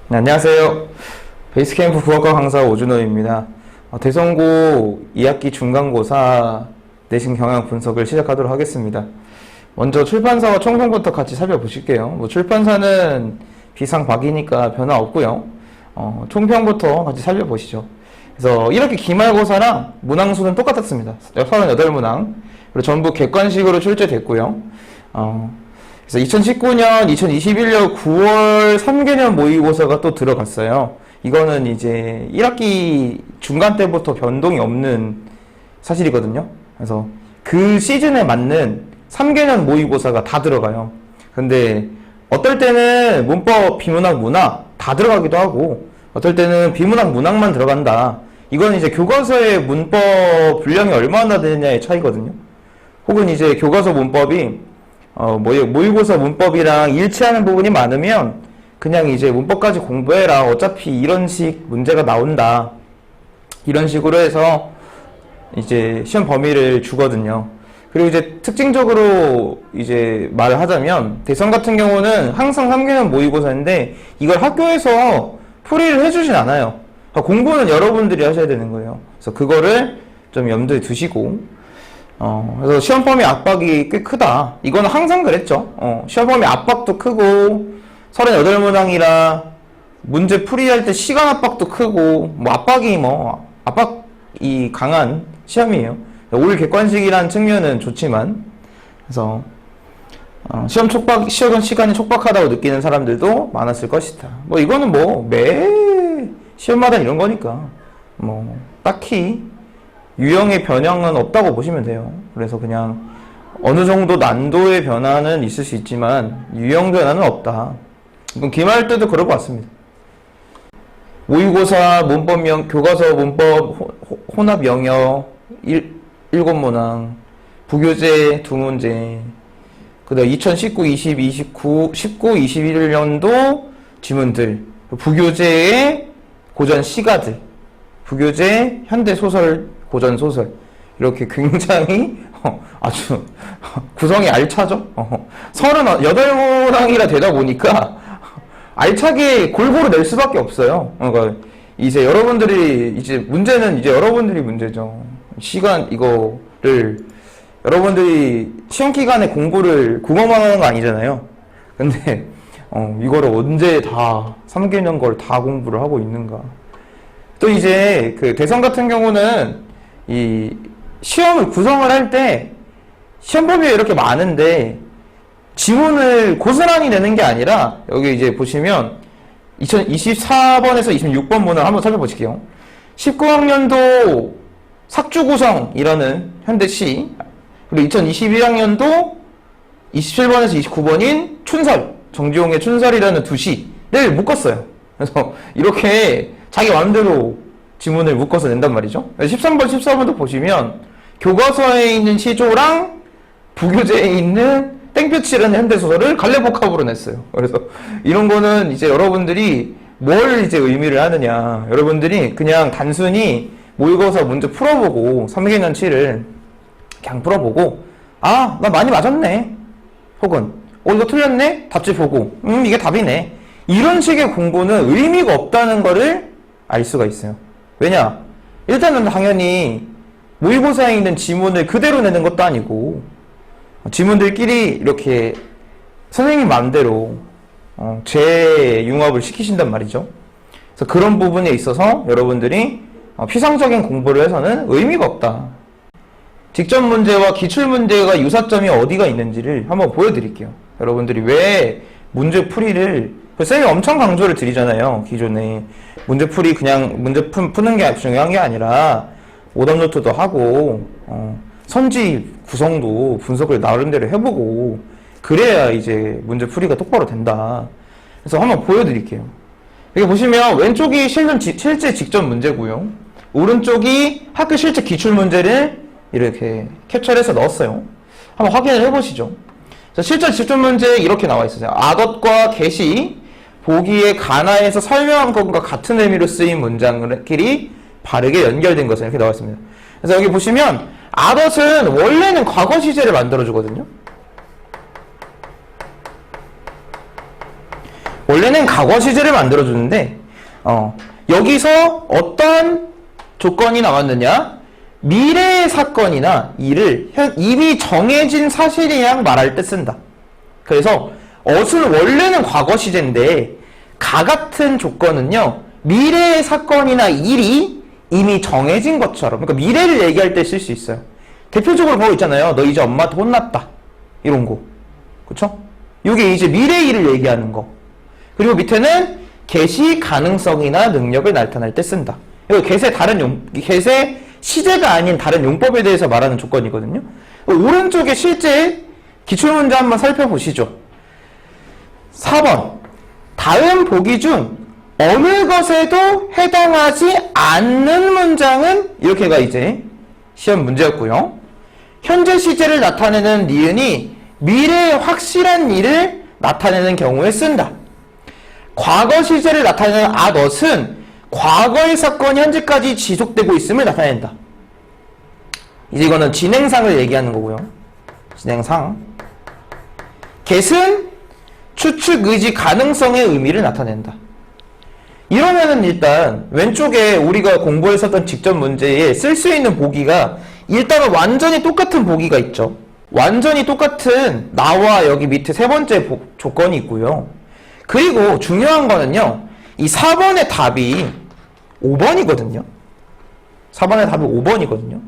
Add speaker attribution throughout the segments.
Speaker 1: 네, 안녕하세요. 베이스캠프 국어과 강사 오준호입니다. 대성고 2학기 중간고사 내신 경향 분석을 시작하도록 하겠습니다. 먼저 출판사와 총평부터 같이 살펴보실게요. 출판사는 비상박이니까 변화 없고요. 총평부터 같이 살펴보시죠. 그래서 1학기 기말고사랑 문항수는 똑같았습니다. 38문항. 그리고 전부 객관식으로 출제됐고요. 그래서 2019년, 2021년 9월 3개년 모의고사가 또 들어갔어요. 이거는 이제 1학기 중간 때부터 변동이 없는 사실이거든요. 그래서 그 시즌에 맞는 3개년 모의고사가 다 들어가요. 근데 어떨 때는 문법, 비문학, 문학 다 들어가기도 하고 어떨 때는 비문학, 문학만 들어간다. 이건 이제 교과서의 문법 분량이 얼마나 되느냐의 차이거든요. 혹은 이제 교과서 문법이 모의고사 문법이랑 일치하는 부분이 많으면 그냥 이제 문법까지 공부해라. 어차피 이런 식 문제가 나온다. 이런 식으로 해서 이제 시험 범위를 주거든요. 그리고 이제 특징적으로 이제 말을 하자면 대선 같은 경우는 항상 3개년 모의고사인데 이걸 학교에서 풀이를 해주진 않아요. 공부는 여러분들이 하셔야 되는 거예요. 그래서 그거를 좀 염두에 두시고 그래서 시험 범위 압박이 꽤 크다. 이거는 항상 그랬죠. 시험 범위 압박도 크고 38문항이라 문제 풀이할 때 시간 압박도 크고 압박이 강한 시험이에요. 올 객관식이라는 측면은 좋지만 그래서 시험 시간이 촉박하다고 느끼는 사람들도 많았을 것이다. 이거는 매 시험마다 이런 거니까 딱히 유형의 변형은 없다고 보시면 돼요. 그래서 그냥 어느 정도 난도의 변화는 있을 수 있지만 유형 변화는 없다. 이건 기말 때도 그럴 것 같습니다. 모의고사 문법 교과서 문법 혼합 영역 7문항, 부교재 2문제, 그다음 2019, 20, 19, 21년도 지문들, 부교재의 고전 시가들, 부교재 현대소설, 고전소설 이렇게 굉장히 아주 구성이 알차죠. 38문항이라 되다 보니까 알차게 골고루 낼 수밖에 없어요. 그러니까 이제 문제는 여러분들이 문제죠. 시간 이거를 여러분들이 시험 기간에 공부를 국어만 하는 거 아니잖아요. 근데 이거를 언제 다 3개년 걸 다 공부를 하고 있는가. 또 이제 그 대선 같은 경우는 이 시험을 구성을 할 때 시험 범위가 이렇게 많은데 지문을 고스란히 내는 게 아니라 여기 이제 보시면 2024번에서 26번 문을 한번 살펴보실게요. 19학년도 삭주구성이라는 현대시, 그리고 2021학년도 27번에서 29번인 춘설, 정지용의 춘설이라는 두 시를 묶었어요. 그래서 이렇게 자기 마음대로 지문을 묶어서 낸단 말이죠. 13번, 14번도 보시면 교과서에 있는 시조랑 부교재에 있는 땡볕이라는 현대소설을 갈래복합으로 냈어요. 그래서 이런 거는 이제 여러분들이 뭘 이제 의미를 하느냐. 여러분들이 그냥 단순히 모의고사 문제 풀어보고 3개년치를 그냥 풀어보고 나 많이 맞았네. 혹은 이거 틀렸네? 답지 보고 이게 답이네. 이런 식의 공부는 의미가 없다는 거를 알 수가 있어요. 왜냐? 일단은 당연히 모의고사에 있는 지문을 그대로 내는 것도 아니고 지문들끼리 이렇게 선생님 마음대로 재융합을 시키신단 말이죠. 그래서 그런 부분에 있어서 여러분들이 피상적인 공부를 해서는 의미가 없다. 직접 문제와 기출 문제가 유사점이 어디가 있는지를 한번 보여드릴게요. 여러분들이 왜 문제 풀이를 쌤이 엄청 강조를 드리잖아요. 기존에 문제풀이 그냥 문제 푸는 게 중요한 게 아니라 오답노트도 하고 선지 구성도 분석을 나름대로 해보고 그래야 이제 문제풀이가 똑바로 된다. 그래서 한번 보여드릴게요. 여기 보시면 왼쪽이 실제 직접 문제고요. 오른쪽이 학교 실제 기출문제를 이렇게 캡처를 해서 넣었어요. 한번 확인을 해보시죠. 실제 직접 문제 이렇게 나와 있어요. 아덧과 get이 보기에 가나에서 설명한 것과 같은 의미로 쓰인 문장끼리 바르게 연결된 것을 이렇게 나와 있습니다. 그래서 여기 보시면 아덧은 원래는 과거 시제를 만들어주거든요. 원래는 과거 시제를 만들어주는데 여기서 어떤 조건이 나왔느냐? 미래의 사건이나 일을 이미 정해진 사실이랑 말할 때 쓴다. 그래서 어순 원래는 과거 시제인데 가 같은 조건은요, 미래의 사건이나 일이 이미 정해진 것처럼, 그러니까 미래를 얘기할 때 쓸 수 있어요. 대표적으로 그거 있잖아요. 너 이제 엄마한테 혼났다, 이런 거. 그쵸? 이게 이제 미래 일을 얘기하는 거. 그리고 밑에는 개시 가능성이나 능력을 나타낼 때 쓴다. 이거 개세 시제가 아닌 다른 용법에 대해서 말하는 조건이거든요. 오른쪽에 실제 기출문제 한번 살펴보시죠. 4번. 다음 보기 중 어느 것에도 해당하지 않는 문장은, 이렇게가 이제 시험 문제였고요. 현재 시제를 나타내는 니은이 미래의 확실한 일을 나타내는 경우에 쓴다. 과거 시제를 나타내는 앗은 과거의 사건이 현재까지 지속되고 있음을 나타낸다. 이제 이거는 진행상을 얘기하는 거고요. 진행상. get은 추측, 의지, 가능성의 의미를 나타낸다. 이러면은 일단 왼쪽에 우리가 공부했었던 직접 문제에 쓸 수 있는 보기가 일단은 완전히 똑같은 보기가 있죠. 완전히 똑같은 나와 여기 밑에 세 번째 조건이 있고요. 그리고 중요한 거는요, 이 4번의 답이 5번이거든요. 4번의 답이 5번이거든요.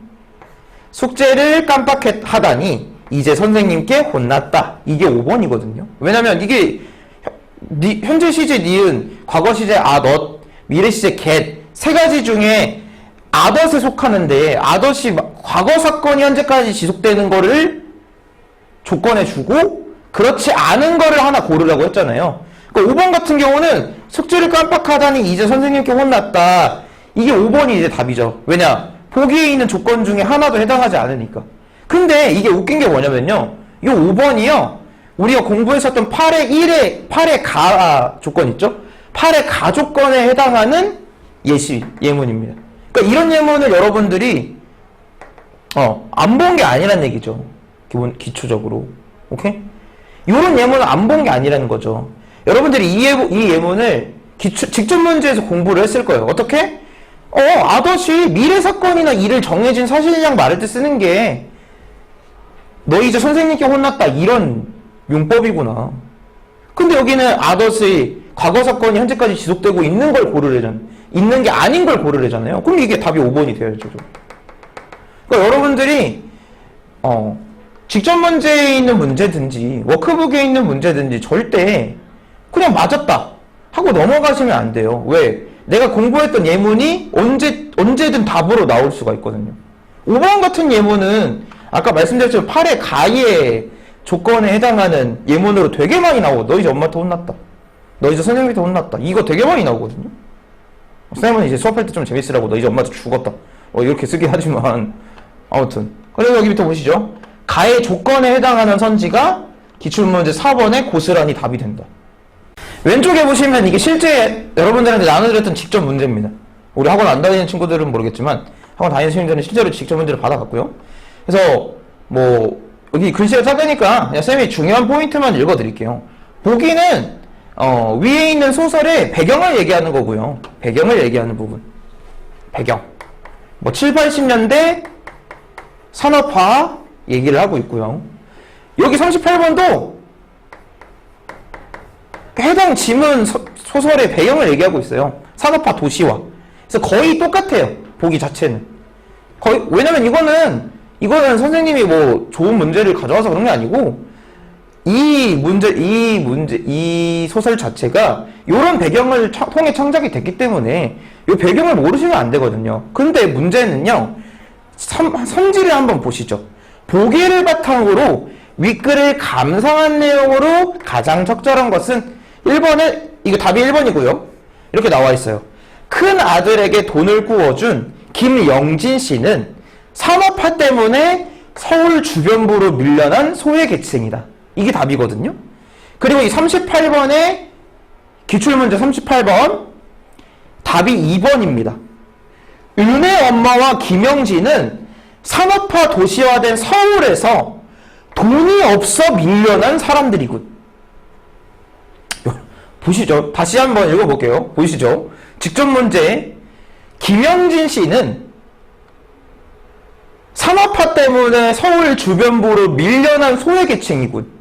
Speaker 1: 숙제를 깜빡하다니 이제 선생님께 혼났다. 이게 5번이거든요. 왜냐면 이게 현재 시제 니은, 과거 시제 앗, 미래 시제 get 세 가지 중에 앗에 속하는데 앗이 과거 사건이 현재까지 지속되는 거를 조건해 주고 그렇지 않은 거를 하나 고르라고 했잖아요. 그러니까 5번 같은 경우는 숙제를 깜빡하다니 이제 선생님께 혼났다. 이게 5번이 이제 답이죠. 왜냐? 보기에 있는 조건 중에 하나도 해당하지 않으니까. 근데 이게 웃긴 게 뭐냐면요, 이 5번이요, 우리가 공부했었던 8의 가 조건 있죠? 8의 가 조건에 해당하는 예문입니다. 그러니까 이런 예문을 여러분들이 안 본 게 아니란 얘기죠. 기초적으로. 오케이? 이런 예문을 안 본 게 아니라는 거죠. 여러분들이 이 예문을 직접 문제에서 공부를 했을 거예요. 어떻게? 앗이 미래 사건이나 일을 정해진 사실이랑 말할 때 쓰는 게 너 이제 선생님께 혼났다, 이런 용법이구나. 근데 여기는 앗이 과거 사건이 현재까지 지속되고 있는 걸 고르래잖아요. 있는 게 아닌 걸 고르래잖아요. 그럼 이게 답이 5번이 되어야죠. 그러니까 여러분들이 직접 문제에 있는 문제든지 워크북에 있는 문제든지 절대 그냥 맞았다 하고 넘어가시면 안 돼요. 왜? 내가 공부했던 예문이 언제든 답으로 나올 수가 있거든요. 5번 같은 예문은 아까 말씀드렸지만 8의 가의 조건에 해당하는 예문으로 되게 많이 나오고, 너 이제 엄마한테 혼났다, 너 이제 선생님한테 혼났다, 이거 되게 많이 나오거든요. 쌤은 이제 수업할 때 좀 재밌으라고 너 이제 엄마한테 죽었다 이렇게 쓰긴 하지만, 아무튼 그리고 여기부터 보시죠. 가의 조건에 해당하는 선지가 기출문제 4번에 고스란히 답이 된다. 왼쪽에 보시면 이게 실제 여러분들한테 나눠드렸던 직접 문제입니다. 우리 학원 안 다니는 친구들은 모르겠지만 학원 다니는 친구들은 실제로 직접 문제를 받아갔고요. 그래서 여기 글씨가 작으니까 그냥 쌤이 중요한 포인트만 읽어드릴게요. 보기는 위에 있는 소설의 배경을 얘기하는 거고요. 배경을 얘기하는 부분. 배경. 7, 80년대 산업화 얘기를 하고 있고요. 여기 38번도 해당 지문 소설의 배경을 얘기하고 있어요. 산업화 도시화. 그래서 거의 똑같아요. 보기 자체는. 왜냐면 이거는 선생님이 좋은 문제를 가져와서 그런 게 아니고, 이 소설 자체가 이런 배경을 통해 창작이 됐기 때문에 이 배경을 모르시면 안 되거든요. 근데 문제는요, 선지를 한번 보시죠. 보기를 바탕으로 윗글을 감상한 내용으로 가장 적절한 것은 1번에, 이거 답이 1번이고요. 이렇게 나와 있어요. 큰 아들에게 돈을 구워준 김영진 씨는 산업화 때문에 서울 주변부로 밀려난 소외계층이다. 이게 답이거든요. 그리고 이 38번의 기출문제 38번 답이 2번입니다. 윤의 엄마와 김영진은 산업화 도시화된 서울에서 돈이 없어 밀려난 사람들이군. 보시죠. 다시 한번 읽어볼게요. 보시죠. 직접 문제. 김영진 씨는 산업화 때문에 서울 주변부로 밀려난 소외계층이군.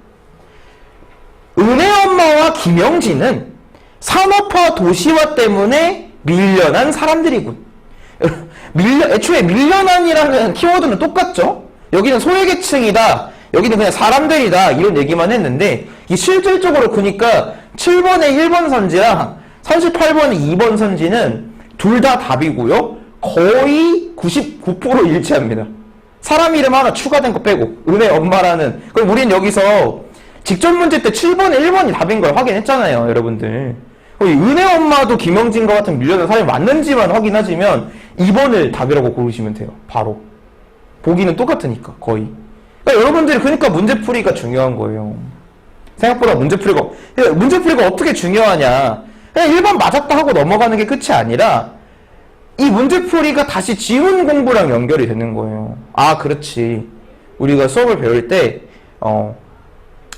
Speaker 1: 은혜 엄마와 김영진은 산업화 도시화 때문에 밀려난 사람들이군. 애초에 밀려난이라는 키워드는 똑같죠? 여기는 소외계층이다. 여기는 그냥 사람들이다. 이런 얘기만 했는데, 이 실질적으로 그러니까 7번의 1번 선지랑 38번의 2번 선지는 둘 다 답이고요. 거의 99% 일치합니다. 사람 이름 하나 추가된 거 빼고. 은혜 엄마라는. 그럼 우린 여기서 직접 문제 때 7번에 1번이 답인 걸 확인했잖아요, 여러분들. 은혜 엄마도 김영진과 같은 밀려난 사람이 맞는지만 확인하시면 2번을 답이라고 고르시면 돼요. 바로. 보기는 똑같으니까, 거의. 그러니까 여러분들이 그러니까 문제풀이가 중요한 거예요. 생각보다 문제풀이가 어떻게 중요하냐. 그냥 1번 맞았다 하고 넘어가는 게 끝이 아니라 이 문제풀이가 다시 지문 공부랑 연결이 되는 거예요. 아, 그렇지. 우리가 수업을 배울 때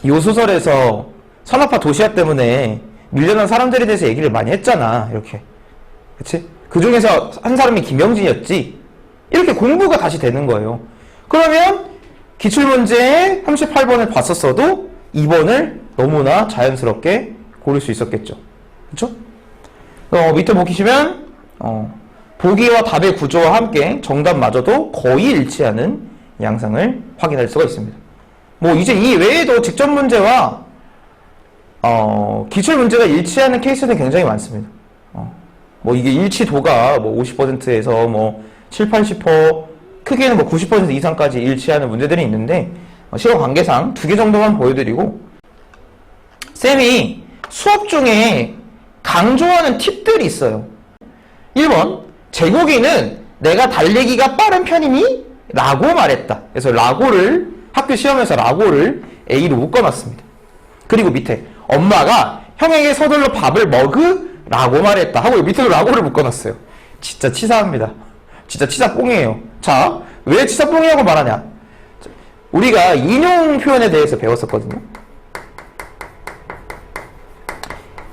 Speaker 1: 요 소설에서 산업화 도시화 때문에 밀려난 사람들에 대해서 얘기를 많이 했잖아. 이렇게. 그치? 그 중에서 한 사람이 김영진이었지. 이렇게 공부가 다시 되는 거예요. 그러면 기출문제에 38번을 봤었어도 2번을 너무나 자연스럽게 고를 수 있었겠죠. 그쵸? 밑에 보시면 보기와 답의 구조와 함께 정답마저도 거의 일치하는 양상을 확인할 수가 있습니다. 뭐 이제 이 외에도 직접 문제와 기출 문제가 일치하는 케이스는 굉장히 많습니다. 뭐 이게 일치도가 뭐 50%에서 뭐 7, 80%, 크게는 뭐 90% 이상까지 일치하는 문제들이 있는데 시험 관계상 2개 정도만 보여드리고, 쌤이 수업 중에 강조하는 팁들이 있어요. 1번, 제국이는 내가 달리기가 빠른 편이니? 라고 말했다. 그래서 학교 시험에서 라고를 A로 묶어놨습니다. 그리고 밑에 엄마가 형에게 서둘러 밥을 먹으? 라고 말했다 하고 밑에도 라고를 묶어놨어요. 진짜 치사합니다. 진짜 치사 뽕이에요. 자, 왜 치사 뽕이라고 말하냐? 우리가 인용 표현에 대해서 배웠었거든요.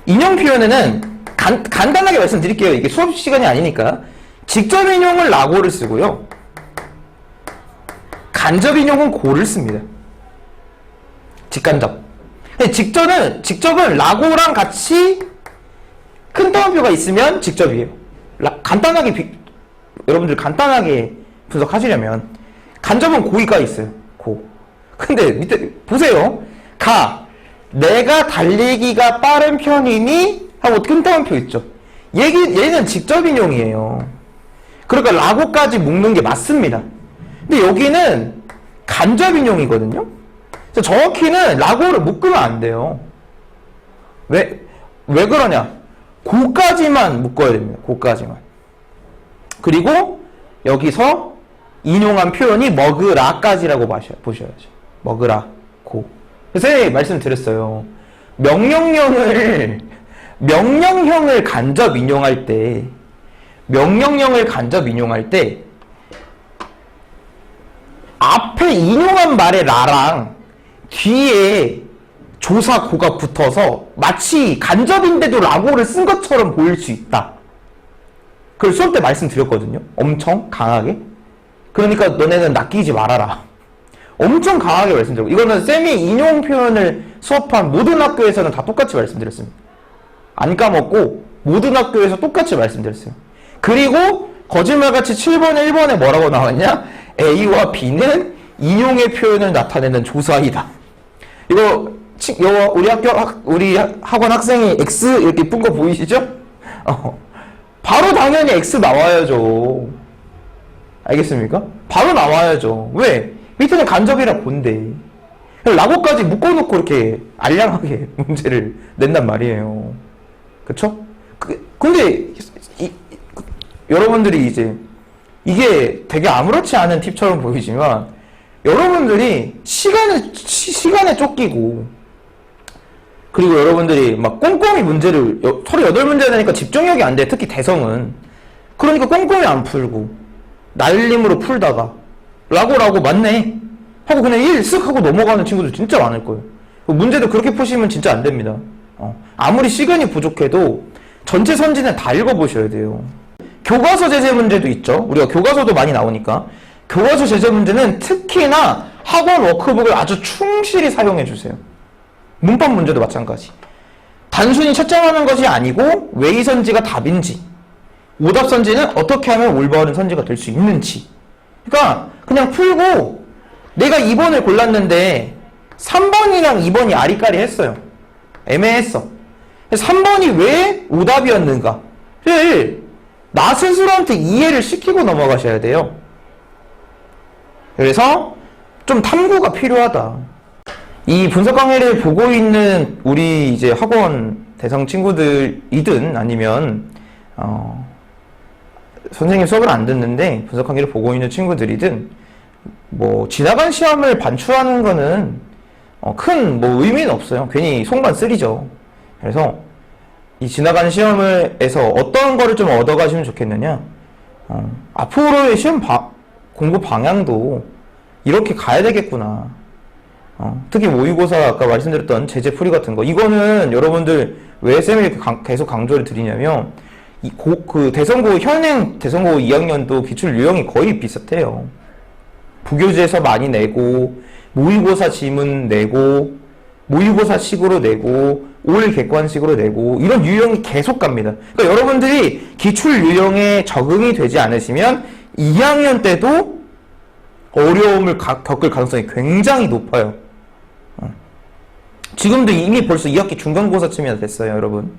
Speaker 1: 인용 표현에는 간단하게 말씀드릴게요. 이게 수업 시간이 아니니까. 직접 인용을 라고를 쓰고요. 간접 인용은 고를 씁니다. 직간접. 직접은 라고랑 같이 큰 따옴표가 있으면 직접이에요. 여러분들 간단하게 분석하시려면 간접은 고의가 있어요. 고. 근데 밑에 보세요. 내가 달리기가 빠른 편이니? 하고 큰 따옴표 있죠. 얘는 직접 인용이에요. 그러니까 라고까지 묶는 게 맞습니다. 근데 여기는 간접 인용이거든요. 그래서 정확히는 라고를 묶으면 안 돼요. 왜 그러냐? 고까지만 묶어야 됩니다. 고까지만. 그리고 여기서 인용한 표현이 먹으라까지라고 보셔야죠. 먹으라, 고. 그래서 말씀드렸어요. 명령형을 간접 인용할 때 앞에 인용한 말의 라랑 뒤에 조사 고가 붙어서 마치 간접인데도 라고를 쓴 것처럼 보일 수 있다. 그걸 수업 때 말씀드렸거든요. 엄청 강하게. 그러니까 너네는 낚이지 말아라. 엄청 강하게 말씀드리고, 이거는 쌤이 인용 표현을 수업한 모든 학교에서는 다 똑같이 말씀드렸습니다. 안 까먹고 모든 학교에서 똑같이 말씀드렸어요. 그리고 거짓말같이 7번에 1번에 뭐라고 나왔냐? A와 B는 인용의 표현을 나타내는 조사이다. 이거 우리 학원 학생이 X 이렇게 푼 거 보이시죠? 바로 당연히 X 나와야죠. 알겠습니까? 바로 나와야죠. 왜? 밑에는 간접이라 본데. 라고까지 묶어놓고 이렇게 알량하게 문제를 낸단 말이에요. 그쵸? 근데 여러분들이 이제 이게 되게 아무렇지 않은 팁처럼 보이지만 여러분들이 시간에 쫓기고, 그리고 여러분들이 막 꼼꼼히 문제를 38문제 되니까 집중력이 안 돼. 특히 대성은. 그러니까 꼼꼼히 안 풀고 날림으로 풀다가 라고 맞네 하고 그냥 쓱 하고 넘어가는 친구들 진짜 많을 거예요. 문제도 그렇게 푸시면 진짜 안 됩니다. 아무리 시간이 부족해도 전체 선지는 다 읽어보셔야 돼요. 교과서 제재 문제도 있죠. 우리가 교과서도 많이 나오니까. 교과서 제재 문제는 특히나 학원 워크북을 아주 충실히 사용해 주세요. 문법 문제도 마찬가지. 단순히 채점하는 것이 아니고 왜 이 선지가 답인지, 오답 선지는 어떻게 하면 올바른 선지가 될 수 있는지. 그러니까 그냥 풀고 내가 2번을 골랐는데 3번이랑 2번이 아리까리 했어요. 애매했어. 3번이 왜 오답이었는가를 나 스스로한테 이해를 시키고 넘어가셔야 돼요. 그래서 좀 탐구가 필요하다. 이 분석 강의를 보고 있는 우리 이제 학원 대상 친구들이든 아니면 선생님 수업을 안 듣는데 분석 강의를 보고 있는 친구들이든 뭐 지나간 시험을 반출하는 거는 큰 뭐 의미는 없어요. 괜히 속만 쓰리죠. 그래서 이 지나간 시험에서 어떤 거를 좀 얻어가시면 좋겠느냐, 앞으로의 시험 공부 방향도 이렇게 가야 되겠구나. 특히 모의고사 아까 말씀드렸던 제재풀이 같은 거, 이거는 여러분들 왜 쌤이 이렇게 계속 강조를 드리냐면 그 현행 대성고 2학년도 기출 유형이 거의 비슷해요. 부교재에서 많이 내고 모의고사 지문 내고 모의고사식으로 내고 올 객관식으로 내고 이런 유형이 계속 갑니다. 그러니까 여러분들이 기출 유형에 적응이 되지 않으시면 2학년 때도 어려움을 겪을 가능성이 굉장히 높아요. 지금도 이미 벌써 2학기 중간고사쯤이나 됐어요, 여러분.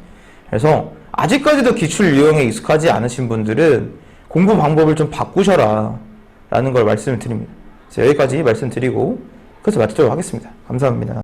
Speaker 1: 그래서 아직까지도 기출 유형에 익숙하지 않으신 분들은 공부 방법을 좀 바꾸셔라 라는 걸 말씀을 드립니다. 여기까지 말씀드리고 그래서 마치도록 하겠습니다. 감사합니다.